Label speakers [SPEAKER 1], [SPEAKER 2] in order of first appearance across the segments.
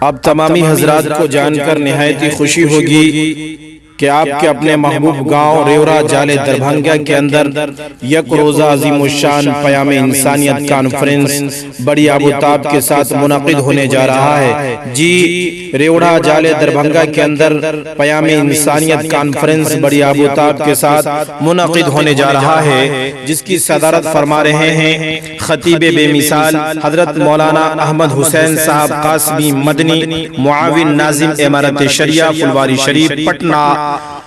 [SPEAKER 1] اب تمامی حضرات کو جان کر نہایت ہی خوشی ہوگی کہ آپ کے اپنے محبوب گاؤں ریورا جالے دربھنگا کے اندر یک روزہ عظیم الشان پیام انسانیت کانفرنس بڑی آبوتاب کے ساتھ منعقد ہونے جا رہا ہے۔ جی، ریورا جالے دربھنگا کے اندر پیام انسانیت کانفرنس بڑی آبوتاب کے ساتھ منعقد ہونے جا رہا ہے، جس کی صدارت فرما رہے ہیں خطیب بے مثال حضرت مولانا احمد حسین صاحب قاسمی مدنی، معاون ناظم امارت شریعہ پھلواری شریف پٹنہ،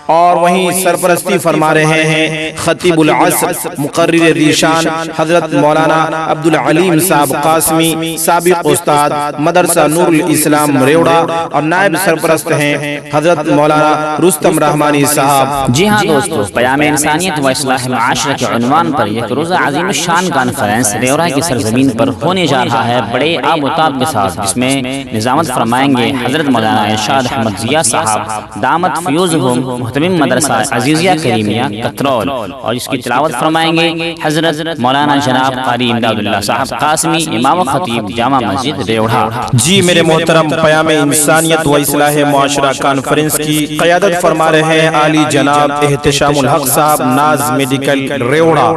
[SPEAKER 1] اور وہیں سرپرستی فرما رہے ہیں خطیب العصر مقرر ریشان حضرت مولانا عبدالعلیم صاحب قاسمی، سابق استاد مدرسہ نور الاسلام ریوڑا، اور نائب سرپرست ہیں حضرت مولانا رستم رحمانی صاحب۔
[SPEAKER 2] جی ہاں دوستو، پیام انسانیت و اصلاح معاشرہ کے عنوان پر یک روزہ عظیم الشان کانفرنس ریورا کی سرزمین پر ہونے جا رہا ہے بڑے آب و تاب کے ساتھ، جس میں نظامت فرمائیں گے حضرت مولانا ارشاد احمد ضیاء صاحب دامت فیوزہم محتمم مدرسہ عزیزیہ کریمیہ کترول، اور اس کی تلاوت فرمائیں گے حضرت مولانا جناب قاری امداد اللہ صاحب قاسمی، امام و خطیب جامع مسجد ریوڑا۔
[SPEAKER 1] جی میرے محترم، پیام انسانیت و اصلاح معاشرہ کانفرنس کی قیادت فرما رہے ہیں عالی جناب احتشام الحق صاحب، ناز میڈیکل ریوڑا،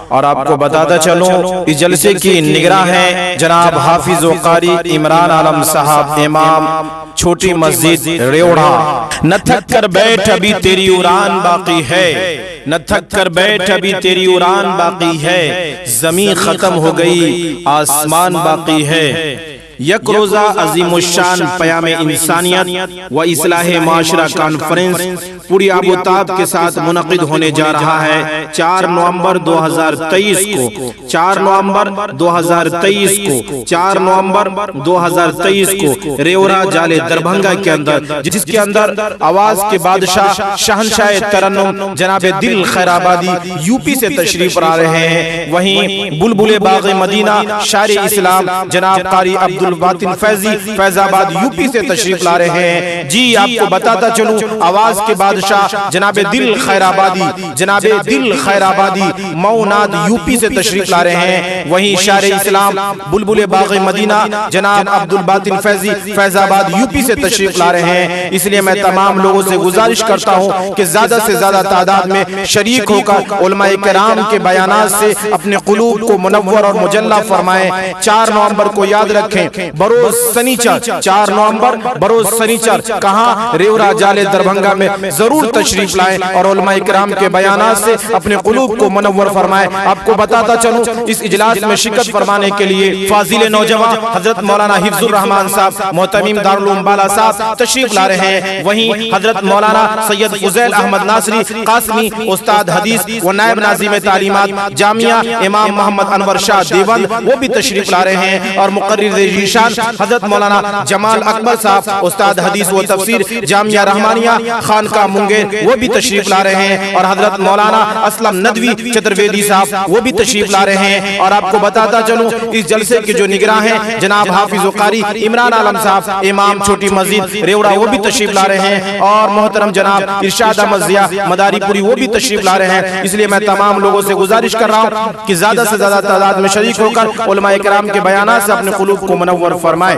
[SPEAKER 1] اور آپ کو بتاتا چلوں اس جلسے کی نگراں ہیں جناب حافظ و قاری عمران عالم صاحب، امام چھوٹی مسجد ریوڑا۔ نہ تھک کر بیٹھ ابھی تیری اڑان باقی ہے، نہ تھک کر بیٹھ ابھی تیری اڑان باقی ہے، زمین ختم ہو گئی آسمان باقی ہے۔ یک روزہ عظیم الشان پیام انسانیت و اصلاح معاشرہ کانفرنس پوری آبوتاب کے ساتھ منعقد ہونے جا رہا ہے 4 نومبر 2023 کو، 4 نومبر 2023 کو، 4 نومبر 2023 کو ریورا جالے دربھنگا کے اندر، جس کے اندر آواز کے بادشاہ شہنشاہ ترنم جناب دل خیر آبادی یو پی سے تشریف لا رہے ہیں۔ وہیں بلبل باغ مدینہ شاعر اسلام جناب قاری عبدالباطن فیضی فیض آباد یو پی سے تشریف لا رہے ہیں۔ جی آپ کو بتاتا چلوں آواز کے بادشاہ جناب دل خیر آبادی، جناب دل خیر آبادی موناد یو پی سے تشریف لا رہے ہیں۔ وہیں شاعر اسلام بلبل باغ مدینہ جناب عبدالباطن فیضی فیض آباد یو پی سے تشریف لا رہے ہیں۔ اس لیے میں تمام لوگوں سے گزارش کرتا ہوں کہ زیادہ سے زیادہ تعداد میں شریک ہو کر علماء کرام کے بیانات سے اپنے قلوب کو منور اور مجلہ فرمائیں۔ 4 نومبر کو یاد رکھیں، بروز سنیچر، 4 نومبر بروز سنیچر، کہاں؟ ریورا جالے دربھنگا میں ضرور تشریف لائیں اور علماء کرام کے بیانات سے اپنے قلوب کو منور فرمائیں۔ آپ کو بتاتا چلوں اس اجلاس میں شرکت فرمانے کے لیے فاضل نوجوان حضرت مولانا حفظ الرحمان صاحب محتمم دارالعلوم بالا صاحب تشریف لا رہے ہیں۔ وہیں حضرت مولانا سید فضیل احمد ناصری قاسمی استاد حدیث و نائب ناظم تعلیمات جامعہ امام محمد انور شاہ دیوبند وہ بھی تشریف لا رہے ہیں، اور مقرر ریشان حضرت مولانا جمال اکبر صاحب استاد حدیث و تفسیر جامعہ رحمانیہ خانقاہ منگیر وہ بھی تشریف لا رہے ہیں، اور حضرت مولانا اسلم ندوی چترویدی صاحب وہ بھی تشریف لا رہے ہیں۔ اور آپ کو بتاتا چلوں اس جلسے کے جو نگراں ہیں جناب حافظ و قاری عمران عالم صاحب، امام چھوٹی مسجد ریوڑا وہ بھی تشریف لا رہے ہیں، اور محترم جناب ارشاد احمد ضیاء مداری پوری وہ بھی تشریف لا رہے ہیں۔ اس لیے میں تمام لوگوں سے گزارش کر رہا ہوں کہ زیادہ سے زیادہ تعداد میں شریک ہو کر علماء کرام کے بیانات سے اپنے قلوب کو منور فرمائیں۔